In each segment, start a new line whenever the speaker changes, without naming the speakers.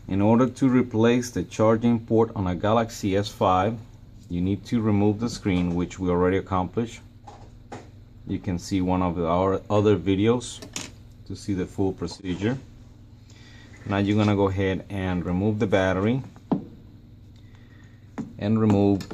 In order to replace the charging port on a Galaxy S5, you need to remove the screen, which we already accomplished. You can see one of our other videos to see the full procedure. Now you're gonna go ahead and remove the battery and remove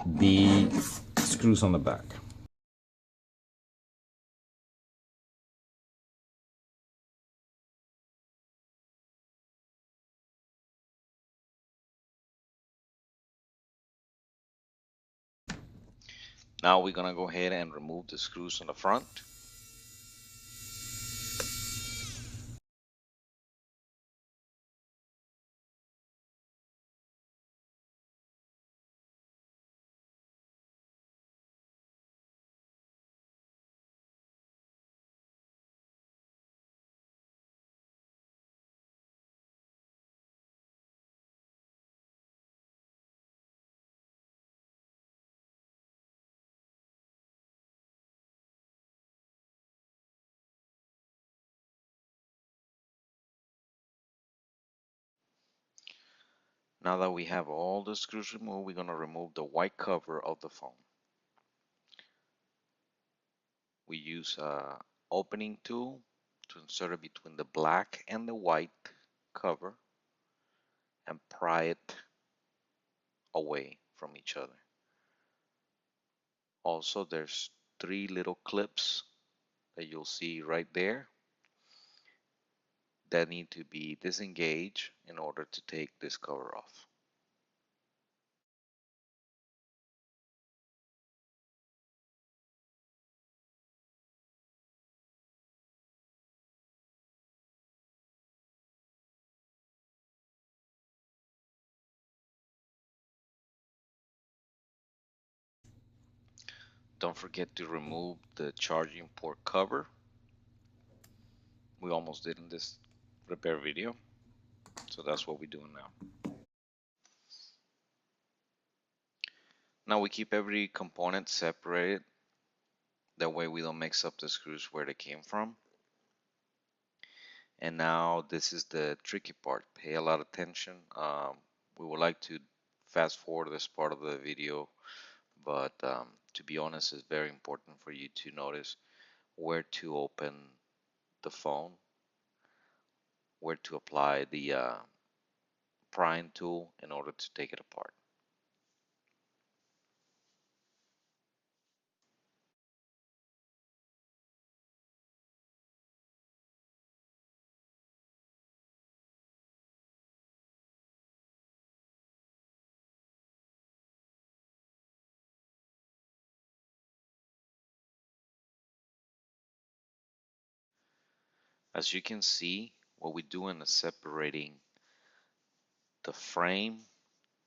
the screws on the back.
Now we're gonna go ahead and remove the screws on the front. Now that we have all the screws removed, we're gonna remove the white cover of the phone. We use a opening tool to insert it between the black and the white cover and pry it away from each other. Also, there's 3 little clips that you'll see right there that need to be disengaged in order to take this cover off. Don't forget to remove the charging port cover. We almost did in this repair video, so that's what we're doing now. Now we keep every component separated. That way we don't mix up the screws where they came from. And now this is the tricky part. Pay a lot of attention. We would like to fast forward this part of the video, but to be honest, it's very important for you to notice where to open the phone, where to apply the prying tool in order to take it apart. As you can see, what we're doing is separating the frame,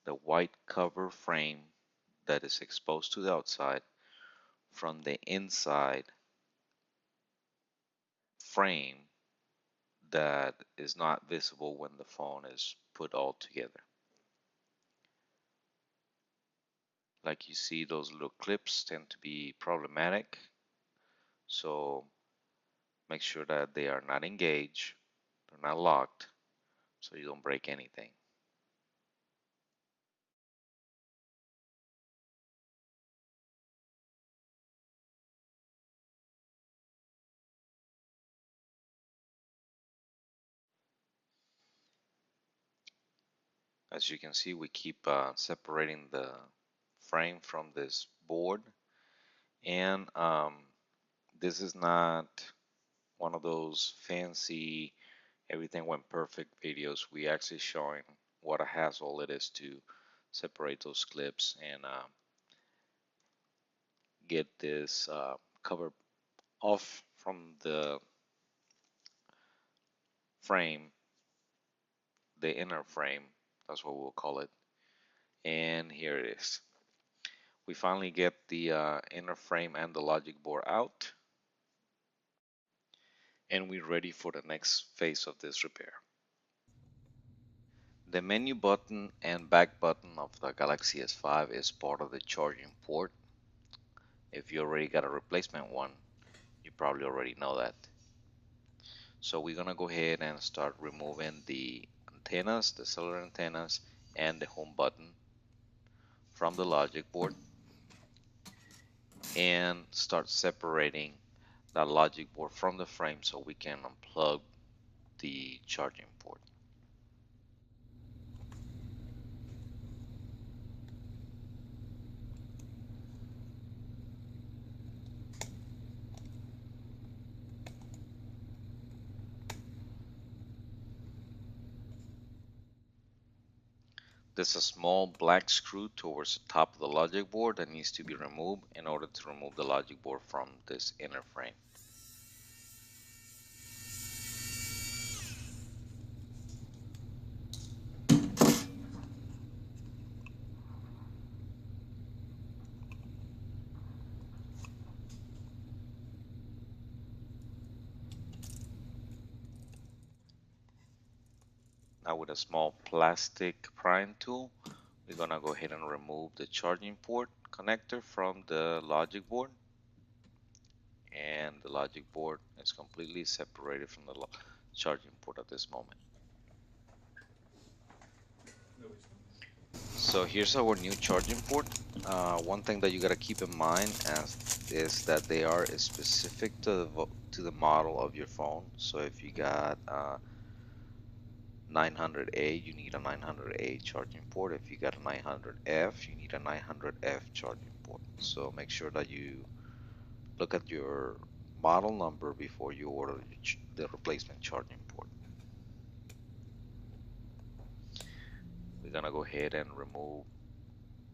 the white cover frame that is exposed to the outside, from the inside frame that is not visible when the phone is put all together. Like you see, those little clips tend to be problematic, so make sure that they are not engaged, they're not locked, so you don't break anything. As you can see, we keep separating the frame from this board, and this is not one of those fancy everything went perfect videos. We actually showing what a hassle it is to separate those clips and get this cover off from the frame, the inner frame, that's what we'll call it. And here it is. We finally get the inner frame and the logic board out, and we're ready for the next phase of this repair. The menu button and back button of the Galaxy S5 is part of the charging port. If you already got a replacement one, you probably already know that. So we're gonna go ahead and start removing the antennas, the cellular antennas, and the home button from the logic board, and start separating that logic board from the frame so we can unplug the charging port. There's a small black screw towards the top of the logic board that needs to be removed in order to remove the logic board from this inner frame. Now with a small plastic prying tool, we're gonna go ahead and remove the charging port connector from the logic board, and the logic board is completely separated from the charging port at this moment. So here's our new charging port. One thing that you gotta keep in mind is that they are specific to the model of your phone. So if you got 900A, you need a 900A charging port. If you got a 900F, you need a 900F charging port. So make sure that you look at your model number before you order the replacement charging port. We're gonna go ahead and remove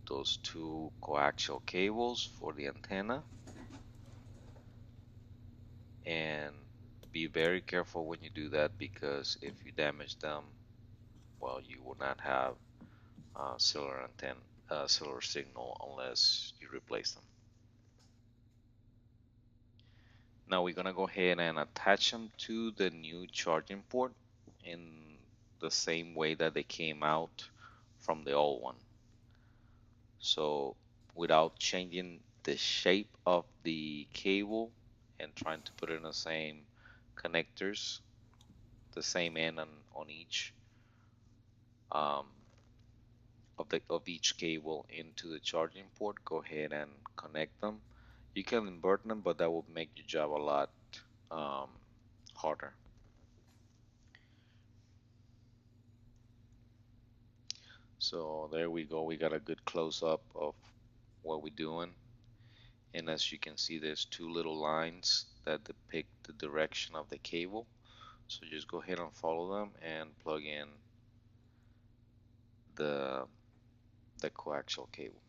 those two coaxial cables for the antenna, and be very careful when you do that, because if you damage them, well, you will not have cellular antenna, cellular signal unless you replace them. Now we're gonna go ahead and attach them to the new charging port in the same way that they came out from the old one. So without changing the shape of the cable and trying to put it in the same connectors, the same end on each um, of each cable into the charging port, go ahead and connect them. You can invert them, but that will make your job a lot um, harder. So there we go. We got a good close-up of what we're doing. And as you can see, there's two little lines that depict the direction of the cable. So just go ahead and follow them and plug in the coaxial cable.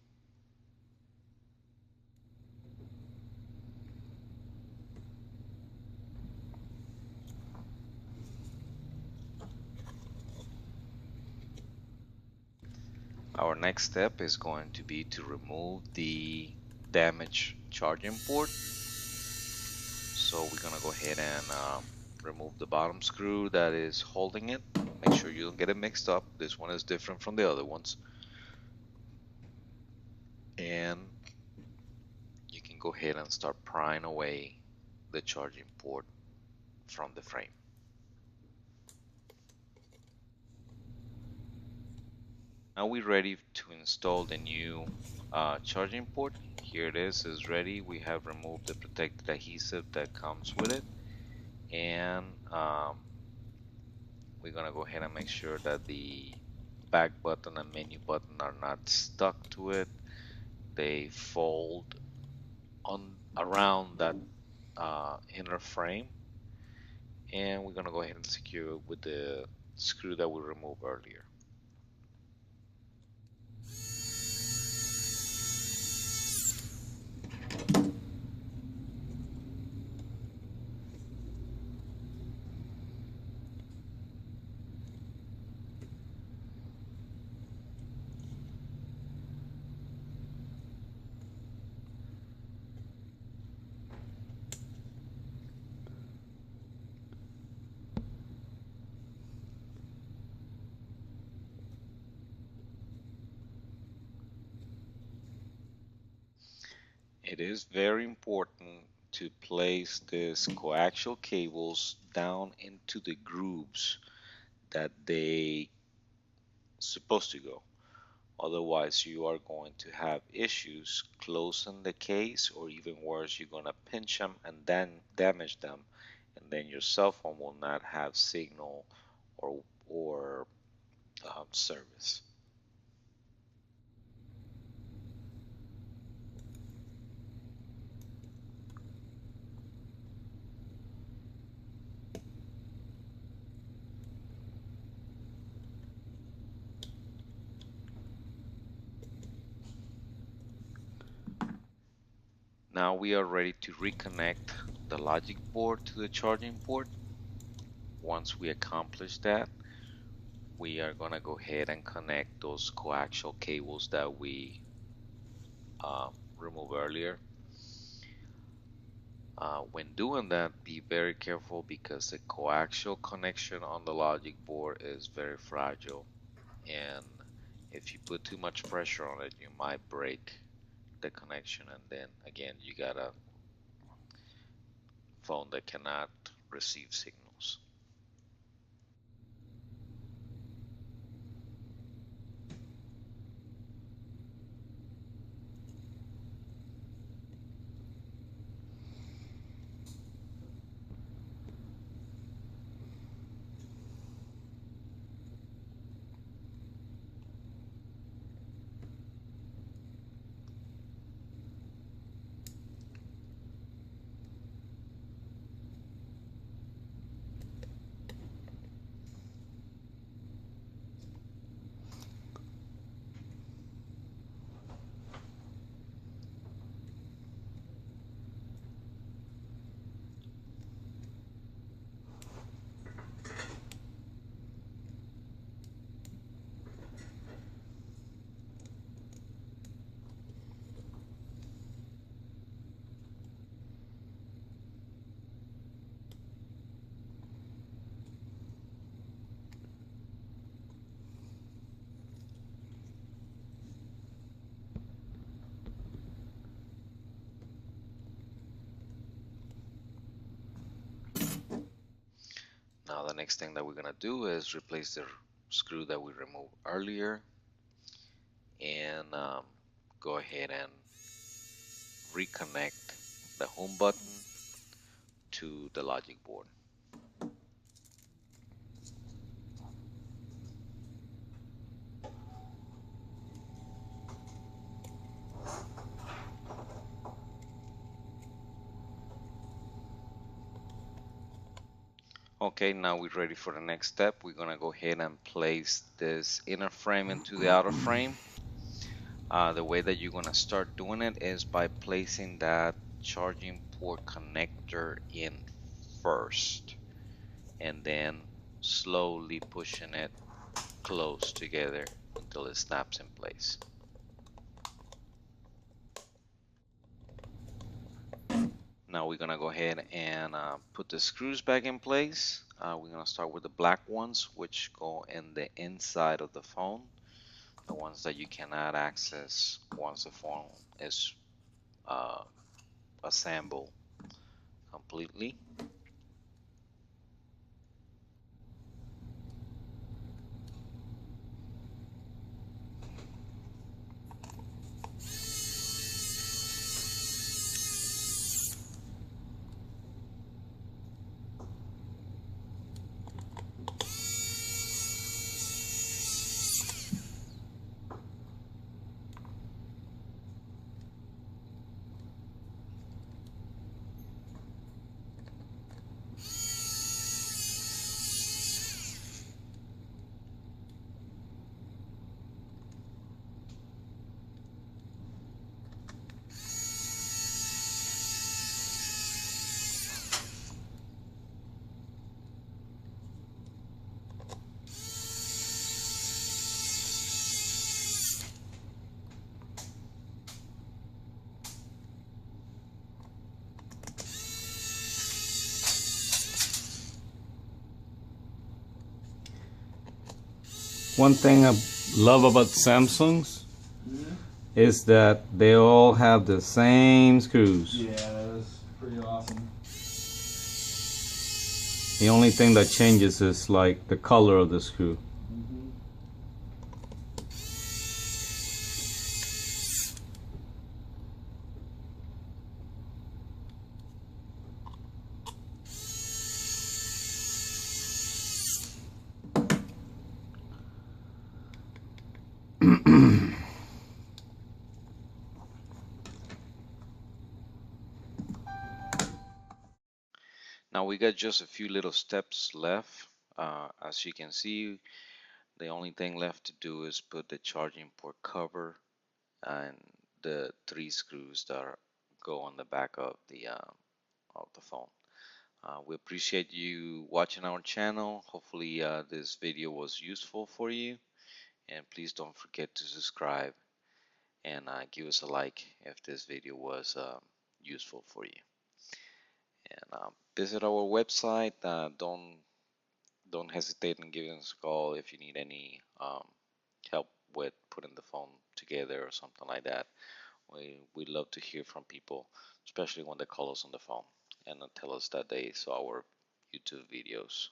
Our next step is going to be to remove the damaged charging port. So we're gonna go ahead and remove the bottom screw that is holding it. Make sure you don't get it mixed up. This one is different from the other ones. And you can go ahead and start prying away the charging port from the frame. Now we're ready to install the new charging port. Here it is ready. We have removed the protected adhesive that comes with it, and we're gonna go ahead and make sure that the back button and menu button are not stuck to it. They fold on around that inner frame, and we're gonna go ahead and secure it with the screw that we removed earlier. It is very important to place these coaxial cables down into the grooves that they supposed to go. Otherwise, you are going to have issues closing the case, or even worse, you're going to pinch them and then damage them, and then your cell phone will not have signal or service. Now we are ready to reconnect the logic board to the charging port. Once we accomplish that, we are going to go ahead and connect those coaxial cables that we removed earlier. When doing that, be very careful because the coaxial connection on the logic board is very fragile, and if you put too much pressure on it, you might break the connection, and then again, you got a phone that cannot receive signals. Now the next thing that we're gonna do is replace the screw that we removed earlier, and go ahead and reconnect the home button to the logic board. Okay, now we're ready for the next step. We're gonna go ahead and place this inner frame into the outer frame. The way that you're gonna start doing it is by placing that charging port connector in first, and then slowly pushing it close together until it snaps in place. Now we're gonna go ahead and put the screws back in place. We're gonna start with the black ones, which go in the inside of the phone, the ones that you cannot access once the phone is uh, assembled completely.
One thing I love about Samsungs is that they all have the same screws.
Yeah, that's pretty awesome.
The only thing that changes is like the color of the screw.
Now we got just a few little steps left. As you can see, the only thing left to do is put the charging port cover and the 3 screws that go on the back of the phone. We appreciate you watching our channel. Hopefully this video was useful for you, and please don't forget to subscribe and give us a like if this video was useful for you. And visit our website. Don't hesitate in giving us a call if you need any help with putting the phone together or something like that. We love to hear from people, especially when they call us on the phone and tell us that they saw our YouTube videos.